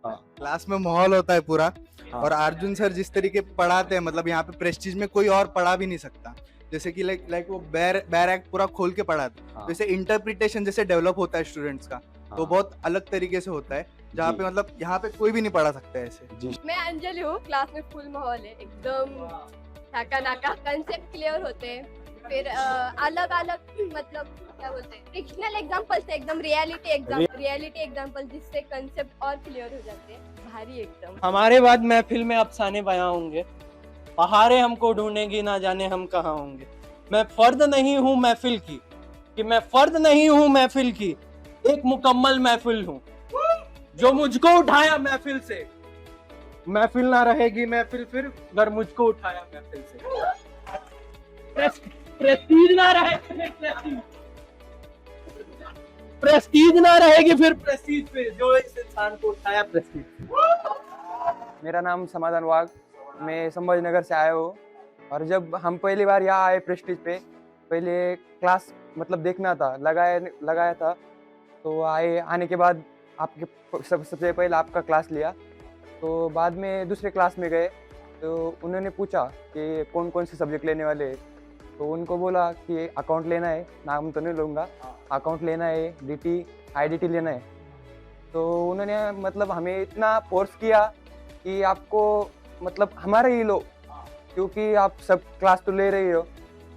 हाँ क्लास में माहौल होता है पूरा। हाँ और अर्जुन सर जिस तरीके पढ़ाते हैं, मतलब यहाँ पे प्रेस्टीज में कोई और पढ़ा भी नहीं सकता। जैसे कि लाइक वो बैर एक्ट पूरा खोल के पढ़ाते हैं, हाँ जैसे इंटरप्रिटेशन जैसे डेवलप होता है स्टूडेंट्स का, तो हाँ बहुत अलग तरीके से होता है, जहाँ जी पे मतलब यहाँ पे कोई भी नहीं पढ़ा सकता है ऐसे। जी मैं अंजलि हूँ। क्लास में फुल माहौल है, एकदम नाका नाका। कंसेप्ट क्लियर होते हैं, फिर अलग अलग मतलब क्या बोलते हैं, फिक्शनल एग्जांपल से एकदम रियलिटी एग्जांपल, जिससे कंसेप्ट और क्लियर हो जाते हैं। भारी एकदम। हमारे बाद महफिल में अफसाने बयां होंगे, बहारें हमको ढूंढेंगी, ना जाने हम कहाँ होंगे। मैं फर्द नहीं हूँ महफिल की, कि मैं फर्द नहीं हूँ महफिल की, एक मुकम्मल महफिल हूँ। जो मुझको उठाया महफिल से, महफिल ना रहेगी महफिल फिर अगर मुझको उठाया महफिल से। प्रेस्टीज ना रहेगी फिर प्रेस्टीज ना रहेगी फिर प्रेस्टीज पे, जो इस इंसान को उठाया प्रेस्टीज। मेरा नाम समाधान वाघ, मैं संभाजी नगर से आया हूँ। और जब हम पहली बार यहाँ आए प्रेस्टीज पे, पहले क्लास मतलब देखना था, लगाया था। तो आने के बाद आपके सबसे पहले आपका क्लास लिया। तो बाद में दूसरे क्लास में गए, तो उन्होंने पूछा कि कौन कौन से सब्जेक्ट लेने वाले हैं। तो उनको बोला कि अकाउंट लेना है, नाम तो नहीं लूँगा, अकाउंट लेना है, डीटी आईडीटी लेना है। तो उन्होंने मतलब हमें इतना फोर्स किया कि आपको मतलब हमारे ही लो, क्योंकि आप सब क्लास तो ले रही हो।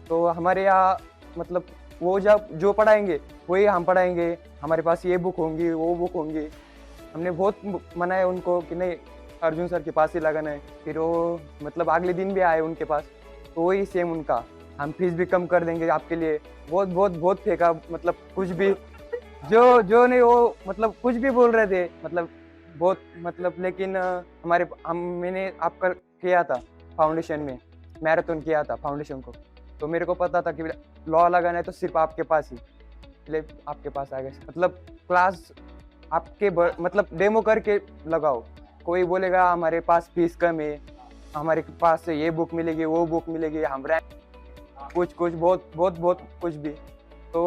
तो हमारे यहाँ मतलब वो जब जो पढ़ाएंगे वही हम पढ़ाएंगे, हमारे पास ये बुक होंगी वो बुक होंगी। हमने बहुत मनाया उनको कि नहीं, अर्जुन सर के पास ही लगाना है। फिर वो मतलब अगले दिन भी आए उनके पास, तो वही सेम उनका, हम फीस भी कम कर देंगे आपके लिए। बहुत बहुत बहुत फेंका, मतलब कुछ भी जो नहीं वो मतलब कुछ भी बोल रहे थे, मतलब बहुत मतलब। लेकिन मैंने आपका किया था फाउंडेशन में, मैराथन किया था फाउंडेशन को। तो मेरे को पता था कि लॉ लगाना है तो सिर्फ आपके पास ही, इसलिए आपके पास आ गए। मतलब क्लास आपके मतलब डेमो करके लगाओ। कोई बोलेगा हमारे पास फीस कम है, हमारे पास ये बुक मिलेगी वो बुक मिलेगी, हम कुछ बहुत बहुत बहुत कुछ भी। तो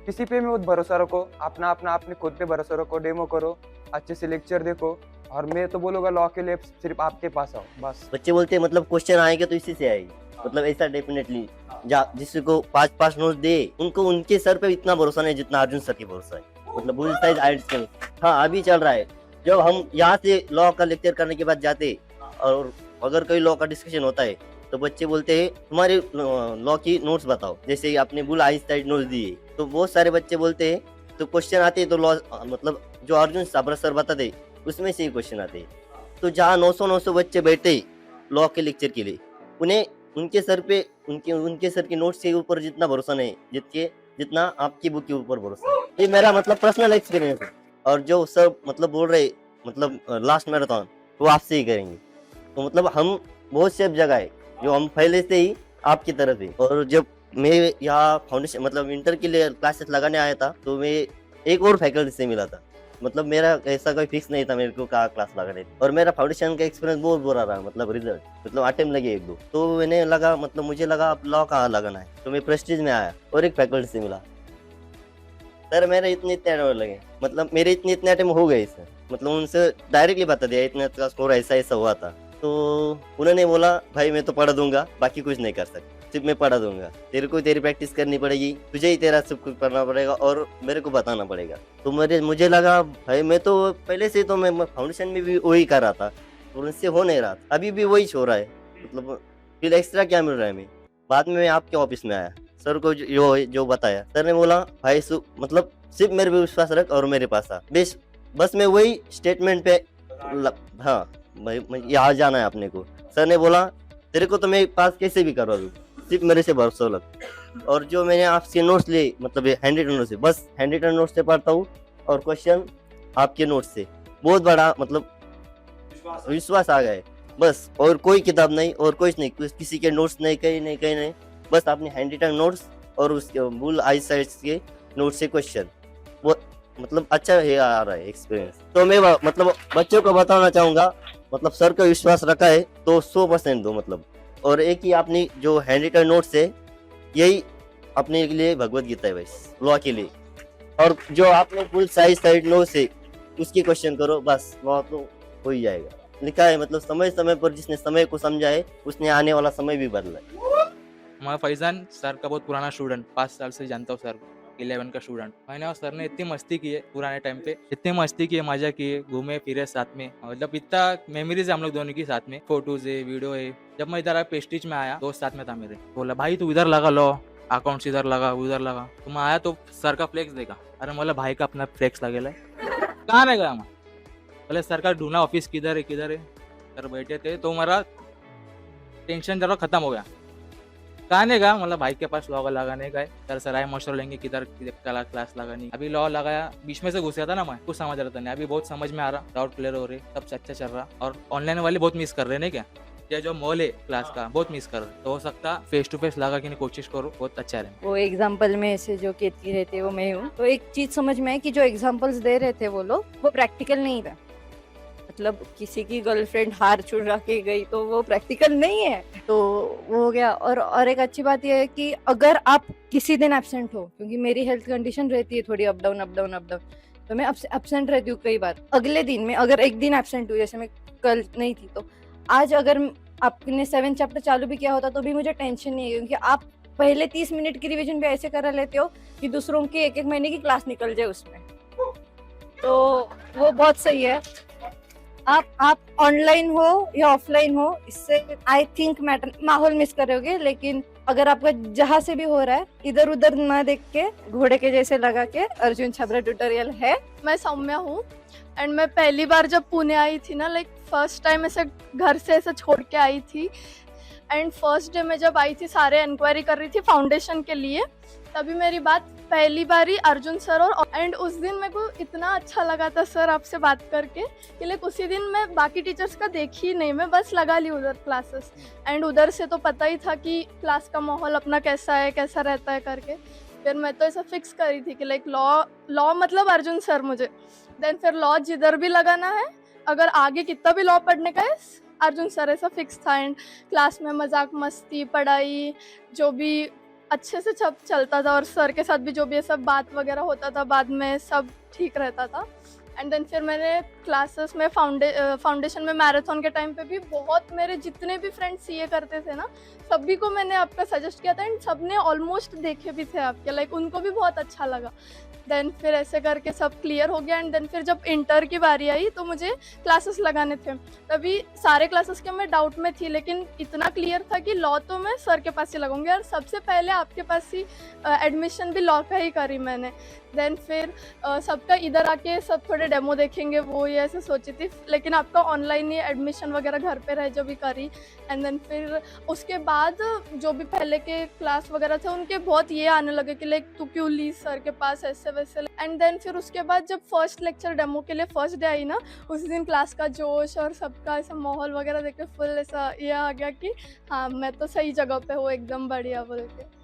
किसी पे भी भरोसा रखो, अपने खुद पे भरोसा रखो, डेमो करो, अच्छे से लेक्चर देखो। और मैं तो बोलूँगा लॉ के लिए सिर्फ आपके पास आओ बस। बच्चे बोलते हैं मतलब क्वेश्चन आएंगे तो इसी से आएगी, मतलब ऐसा डेफिनेटली जिसको 5-5 नोट दे, उनको उनके सर पे इतना भरोसा नहीं जितना अर्जुन सर की भरोसा है। मतलब बुल साइज आइट्स में हाँ अभी चल रहा है। जब हम यहाँ से लॉ का लेक्चर करने के बाद जाते और अगर कोई लॉ का डिस्कशन होता है तो बच्चे बोलते हैं तुम्हारे लॉ की नोट्स बताओ। जैसे आपने बुल आइज साइड नोट्स दिए तो बहुत सारे बच्चे बोलते हैं, तो क्वेश्चन आते हैं तो लॉ मतलब जो अर्जुन साबरा सर बताते उसमें से ही क्वेश्चन आते हैं। तो जहाँ 900 बच्चे बैठे लॉ के लेक्चर के लिए, उन्हें उनके सर पे उनके सर की नोट्स के ऊपर जितना भरोसा नहीं जितना आपकी बुक के ऊपर भरोसा है। ये मेरा मतलब पर्सनल एक्सपीरियंस है। और जो सर मतलब बोल रहे मतलब लास्ट मैराथन वो आपसे ही करेंगे। तो मतलब हम बहुत सेफ जगह है जो हम पहले से ही आपकी तरफ है। और जब मैं यहाँ फाउंडेशन मतलब इंटर के लिए क्लासेस लगाने आया था तो मैं एक और फैकल्टी से मिला था। मतलब मेरा ऐसा कोई फिक्स नहीं था मेरे को कहाँ क्लास लगाने। और मेरा फाउंडेशन का एक्सपीरियंस बहुत बुरा रहा, मतलब रिजल्ट मतलब अटेम्प्ट लगे 1-2। तो मैंने लगा मतलब मुझे लगा अब लॉ कहाँ लगाना है, तो मैं प्रेस्टीज में आया और एक फैकल्टी से मिला। सर मेरे इतने अटेम्प्ट लगे, मतलब मेरे इतने अटेम्प्ट हो गए सर। मतलब उनसे डायरेक्टली बता दिया इतना का स्कोर ऐसा हुआ था। तो उन्होंने बोला भाई मैं तो पढ़ा दूंगा, बाकी कुछ नहीं कर सकता, सिर्फ मैं पढ़ा दूंगा। तेरे को तेरी प्रैक्टिस करनी पड़ेगी, तुझे ही तेरा सब कुछ करना पड़ेगा और मेरे को बताना पड़ेगा। तो मुझे लगा भाई मैं तो पहले से तो मैं फाउंडेशन में भी वही कर रहा था और उनसे हो नहीं रहा था, अभी भी वही हो रहा है। मतलब फिर एक्स्ट्रा क्या मिल रहा है। मैं बाद में आपके ऑफिस में आया, सर को जो बताया, सर ने बोला भाई मतलब सिर्फ मेरे पे विश्वास रख और मेरे पास आ। बस मैं वही स्टेटमेंट पे हाँ भाई यहाँ जाना है अपने को। सर ने बोला तेरे को तो मैं पास कैसे भी करवा दूँ, सिर्फ मेरे से भरोसा लग। और जो मैंने आपसे नोट्स लिए मतलब हैंड रिटन नोट से, बस हैंड रिटन नोट से पढ़ता हूँ और क्वेश्चन आपके नोट से। बहुत बड़ा मतलब विश्वास आ गया है बस। और कोई किताब नहीं और कुछ नहीं, किसी के नोट्स नहीं, कहीं नहीं, बस अपने हैंड रिटन नोट्स और उसके बुल आई साइड्स के नोट से क्वेश्चन। वो मतलब अच्छा है आ रहा है एक्सपीरियंस। तो मैं मतलब बच्चों को बताना चाहूँगा, मतलब सर का विश्वास रखा है तो 100% दो मतलब। और एक ही अपनी जो हैंड रिटन नोट्स है यही अपने लिए भगवत गीता है बस लॉ के लिए। और जो आपने फुल साइड नोट से उसकी क्वेश्चन करो, बस वहाँ तो हो ही जाएगा। लिखा है मतलब समय समय पर जिसने समय को समझा है उसने आने वाला समय भी बदला है। मैं फैजान सर का बहुत पुराना स्टूडेंट, 5 साल से जानता हूँ सर को, 11 का स्टूडेंट। मैंने और सर ने इतनी मस्ती की है पुराने टाइम पे, इतनी मस्ती की है, मजा की है, घूमे फिरे साथ में, मतलब इतना मेमोरीज है हम लोग दोनों की साथ में, फोटोज है, वीडियो है। जब मैं इधर प्रेस्टीज में आया, दोस्त साथ में था मेरे, बोला भाई तू इधर लगा लो, अकाउंट्स इधर लगा उधर लगा। तो मैं आया तो सर का फ्लेक्स देखा, अरे बोला भाई का अपना फ्लेक्स लगेला है, कहाँ रह गया मैं, बोले सर का ढूंढा ऑफिस किधर है किधर है। सर बैठे थे तो मेरा टेंशन जरा खत्म हो गया, कहाँ नहीं गया, मतलब भाई के पास लॉ लगाने गए, सर आए मशवरा लेंगे किधर क्लास लगानी। अभी लॉ लगाया, बीच में से घुस गया था ना, मैं कुछ समझ रहा था नहीं, अभी बहुत समझ में आ रहा, डाउट क्लियर हो रहे, सब अच्छा चल रहा। और ऑनलाइन वाले बहुत मिस कर रहे हैं क्या, ये जो मॉल है क्लास का बहुत मिस कर रहे, तो हो सकता फेस टू फेस लगा के कोशिश करो, बहुत अच्छा रहे। वो एग्जाम्पल में ऐसे जो कहती रहती है वो मैं हूँ। तो एक चीज समझ में आई कि जो एग्जाम्पल्स दे रहे थे वो लोग, वो प्रैक्टिकल नहीं था। मतलब किसी की गर्लफ्रेंड हार चुरा के गई तो वो प्रैक्टिकल नहीं है, तो वो हो गया। और एक अच्छी बात यह है कि अगर आप किसी दिन एब्सेंट हो, क्योंकि मेरी हेल्थ कंडीशन रहती है थोड़ी अप डाउन, तो मैं एब्सेंट रहती हूँ कई बार। अगले दिन में अगर एक दिन एब्सेंट हुई, जैसे मैं कल नहीं थी, तो आज अगर आपने 7 चैप्टर चालू भी किया होता तो भी मुझे टेंशन नहीं है, क्योंकि आप पहले 30 मिनट की रिवीजन भी ऐसे करा लेते हो कि दूसरों की 1-1 महीने की क्लास निकल जाए उसमें, तो वो बहुत सही है। आप ऑनलाइन हो या ऑफलाइन हो, इससे आई थिंक मैटर माहौल मिस करोगे, लेकिन अगर आपका जहाँ से भी हो रहा है इधर उधर ना देख के घोड़े के जैसे लगा के अर्जुन छाबरा ट्यूटोरियल है। मैं सौम्या हूँ एंड मैं पहली बार जब पुणे आई थी ना, लाइक फर्स्ट टाइम ऐसे घर से ऐसे छोड़ के आई थी, एंड फर्स्ट डे में जब आई थी सारे इंक्वायरी कर रही थी फाउंडेशन के लिए, तभी मेरी बात पहली बार ही अर्जुन सर और एंड उस दिन मेरे को इतना अच्छा लगा था सर आपसे बात करके कि लाइक उसी दिन मैं बाकी टीचर्स का देखी ही नहीं, मैं बस लगा ली उधर क्लासेस, एंड उधर से तो पता ही था कि क्लास का माहौल अपना कैसा है कैसा रहता है करके। फिर मैं तो ऐसा फिक्स करी थी कि लाइक लॉ मतलब अर्जुन सर मुझे, देन फिर लॉ जिधर भी लगाना है, अगर आगे कितना भी लॉ पढ़ने का है अर्जुन सर, ऐसा फिक्स था। एंड क्लास में मजाक मस्ती पढ़ाई जो भी अच्छे से सब चलता था, और सर के साथ भी जो भी ये सब बात वगैरह होता था बाद में सब ठीक रहता था। एंड देन फिर मैंने क्लासेस में फाउंडेशन में मैराथन के टाइम पे भी बहुत मेरे जितने भी फ्रेंड्स सीए करते थे ना, सभी को मैंने आपका सजेस्ट किया था, एंड सबने ऑलमोस्ट देखे भी थे आपके, लाइक उनको भी बहुत अच्छा लगा। देन फिर ऐसे करके सब क्लियर हो गया। एंड देन फिर जब इंटर की बारी आई तो मुझे क्लासेस लगाने थे, तभी सारे क्लासेस के मैं डाउट में थी, लेकिन इतना क्लियर था कि लॉ तो मैं सर के पास ही लगूंगी, और सबसे पहले आपके पास ही एडमिशन भी लॉ का ही करी मैंने। देन फिर सबका इधर आके सब थोड़े डेमो देखेंगे वो ये ऐसे सोची थी, लेकिन आपका ऑनलाइन ही एडमिशन वगैरह घर पे रहे जो भी करी। एंड देन फिर उसके बाद जो भी पहले के क्लास वगैरह थे उनके बहुत ये आने लगे कि लाइक तू क्यों ली सर के पास ऐसे वैसे। एंड देन फिर उसके बाद जब फर्स्ट लेक्चर डेमो के लिए फर्स्ट डे आई ना, उस दिन क्लास का जोश और सबका ऐसा माहौल वगैरह देख के फुल ऐसा ये आ गया कि हाँ मैं तो सही जगह पे हूँ एकदम बढ़िया बोल के।